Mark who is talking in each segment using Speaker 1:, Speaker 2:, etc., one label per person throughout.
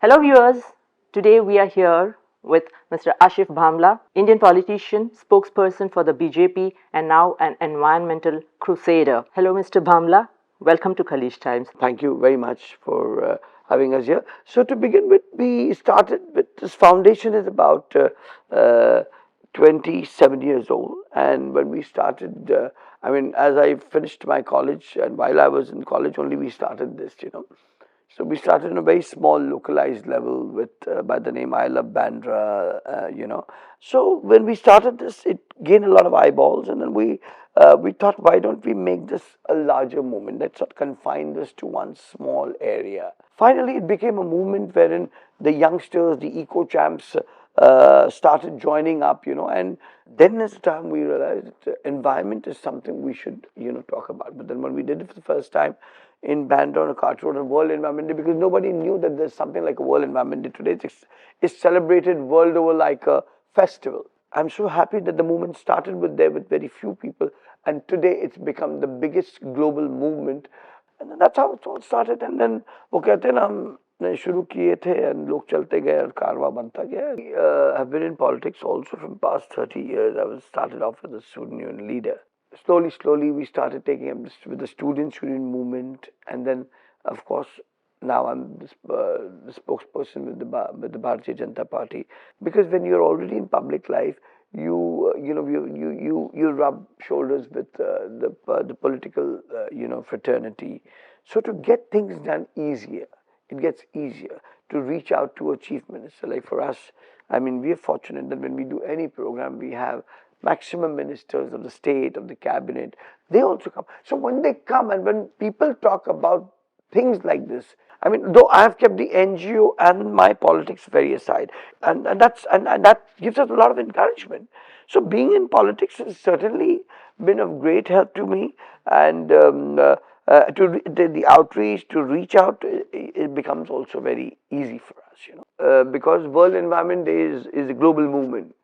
Speaker 1: Hello viewers, today we are here with Mr. Asif Bhamla, Indian politician, spokesperson for the BJP and now an environmental crusader. Hello Mr. Bhamla, welcome to Khaleej Times.
Speaker 2: Thank you very much for having us here. So to begin with, we started with this foundation is about 27 years old, and when we started, as I finished my college and while I was in college only we started this. So we started on a very small localized level with by the name I Love Bandra. So when we started this, it gained a lot of eyeballs, and then we thought, why don't we make this a larger movement? Let's not confine this to one small area. Finally, it became a movement wherein the youngsters, the eco champs, started joining up, and then as the time we realized that environment is something we should, talk about. But then when we did it for the first time in Bandra on a cart road on World Environment Day, because nobody knew that there's something like a World Environment Day today. It's celebrated world over like a festival. I'm so happy that the movement started with very few people, and today it's become the biggest global movement. And then that's how it all started. And then वो कहते हैं ना हमने शुरू किए थे and लोग चलते गए और कारवां बनता गया. I've been in politics also from past 30 years. I was started off as a student union leader. Slowly, we started taking up this with the student movement, and then, of course, now I'm the spokesperson with the Bharatiya Janata Party. Because when you're already in public life, you rub shoulders with the political fraternity. So to get things done easier, it gets easier to reach out to a chief minister. Like for us, we are fortunate that when we do any program, we have maximum ministers of the state, of the cabinet. They also come. So when they come and when people talk about things like this, though I have kept the NGO and my politics very aside, and that gives us a lot of encouragement. So being in politics has certainly been of great help to me, and the outreach to reach out, it becomes also very easy for us, because World Environment Day is a global movement.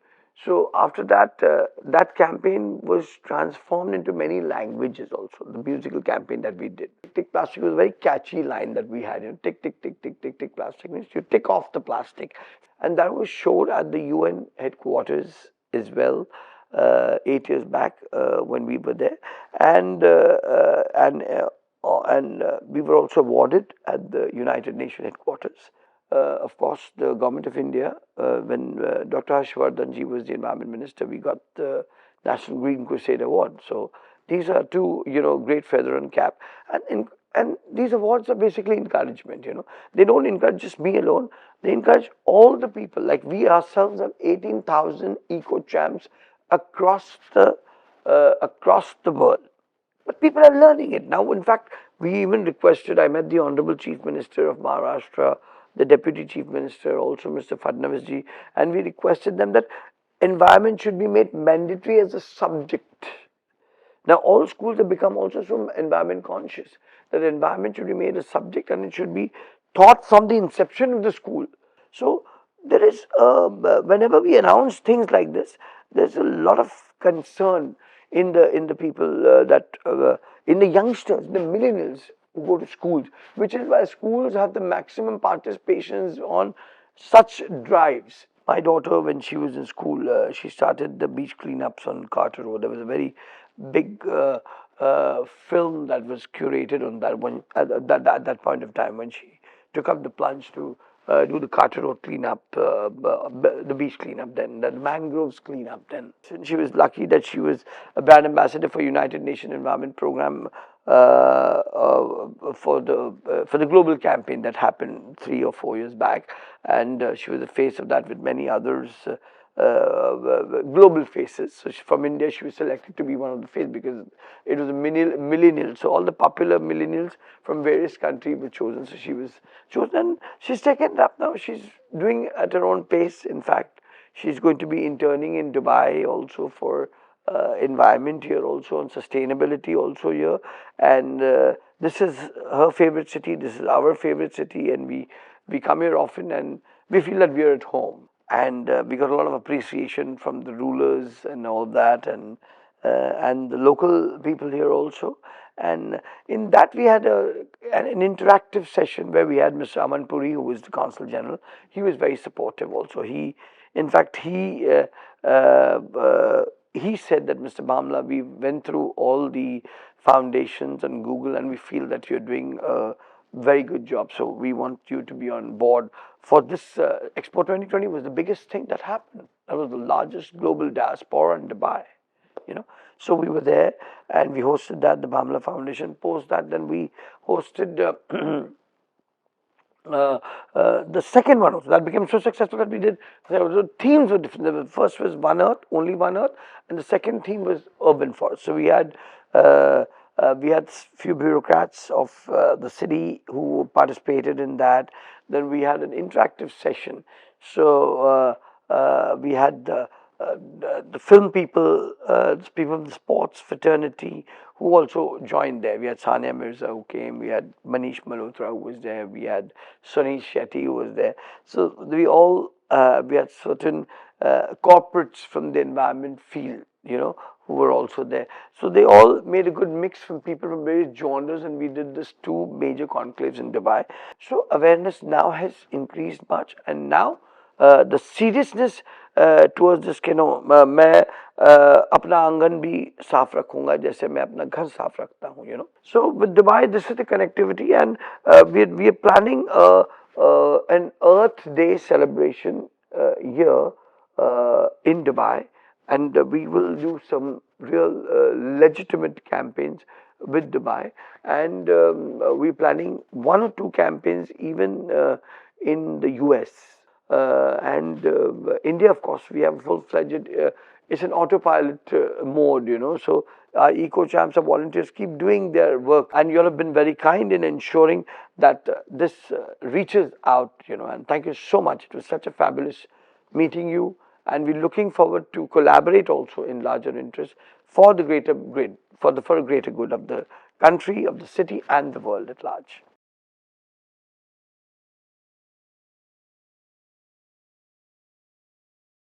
Speaker 2: So after that, that campaign was transformed into many languages also, the musical campaign that we did. Tick, tick, plastic was a very catchy line that we had. Tick, tick, tick, tick, tick, tick, plastic means you tick off the plastic. And that was showed at the UN headquarters as well, 8 years back when we were there. And we were also awarded at the United Nations headquarters. Of course, the government of India, when Dr. Harshvardhan ji was the environment minister, we got the National Green Crusade Award. So these are two, great feather and cap. And these awards are basically encouragement. They don't encourage just me alone. They encourage all the people. Like we ourselves have 18,000 eco champs across the world. But people are learning it now. In fact, we even requested. I met the Honorable Chief Minister of Maharashtra, the Deputy Chief Minister, also Mr. Fadnavis ji, and we requested them that environment should be made mandatory as a subject. Now all schools have become also so environment conscious that environment should be made a subject and it should be taught from the inception of the school. So there is, whenever we announce things like this, there's a lot of concern in the people in the youngsters, the millennials who go to schools, which is why schools have the maximum participations on such drives. My daughter, when she was in school, she started the beach cleanups on Carter Road. There was a very big film that was curated on that one at that point of time when she took up the plunge to do the Carter Road cleanup, the beach cleanup, then the mangroves cleanup. Then she was lucky that she was a brand ambassador for United Nations Environment Program for the global campaign that happened 3 or 4 years back, and she was the face of that with many others. Global faces. So from India, she was selected to be one of the faces because it was a millennial. So all the popular millennials from various countries were chosen. So she was chosen, and she's taken it up now. She's doing at her own pace. In fact, she's going to be interning in Dubai also for environment here, also on sustainability also here. And this is her favorite city. This is our favorite city, and we come here often, and we feel that we are at home. And we got a lot of appreciation from the rulers and all that, and the local people here also. And in that we had an interactive session where we had Mr. Aman Puri, who was the Consul General. He was very supportive also. In fact, he said that, Mr. Bhamla, we went through all the foundations on Google and we feel that you're doing a very good job. So we want you to be on board for this. Expo 2020 was the biggest thing that happened. That was the largest global diaspora in Dubai. So we were there and we hosted that, the Bhamla Foundation. Post that, then we hosted the second one also. That became so successful that we did, the themes were different. The first was One Earth, only One Earth, and the second theme was urban forest. So we had few bureaucrats of the city who participated in that. Then we had an interactive session. So we had the film people, people of the sports fraternity who also joined there. We had Sania Mirza who came, we had Manish Malhotra who was there, we had Sunil Shetty who was there. So we had certain corporates from the environment field, who were also there. So they all made a good mix from people from various genres, and we did this 2 major conclaves in Dubai. So awareness now has increased much, and now the seriousness towards this, मैं अपना आंगन भी साफ रखूंगा जैसे मैं अपना घर साफ रखता हूँ. So with Dubai, this is the connectivity, and we are planning an Earth Day celebration here in Dubai, and we will do some real legitimate campaigns with Dubai, and we're planning 1 or 2 campaigns even in the US. And India, of course, we have full-fledged, it's an autopilot mode, so our eco champs, our volunteers keep doing their work, and you all have been very kind in ensuring that this reaches out, and thank you so much. It was such a fabulous meeting you, and we're looking forward to collaborate also in larger interests for the greater good, for a greater good of the country, of the city, and the world at large.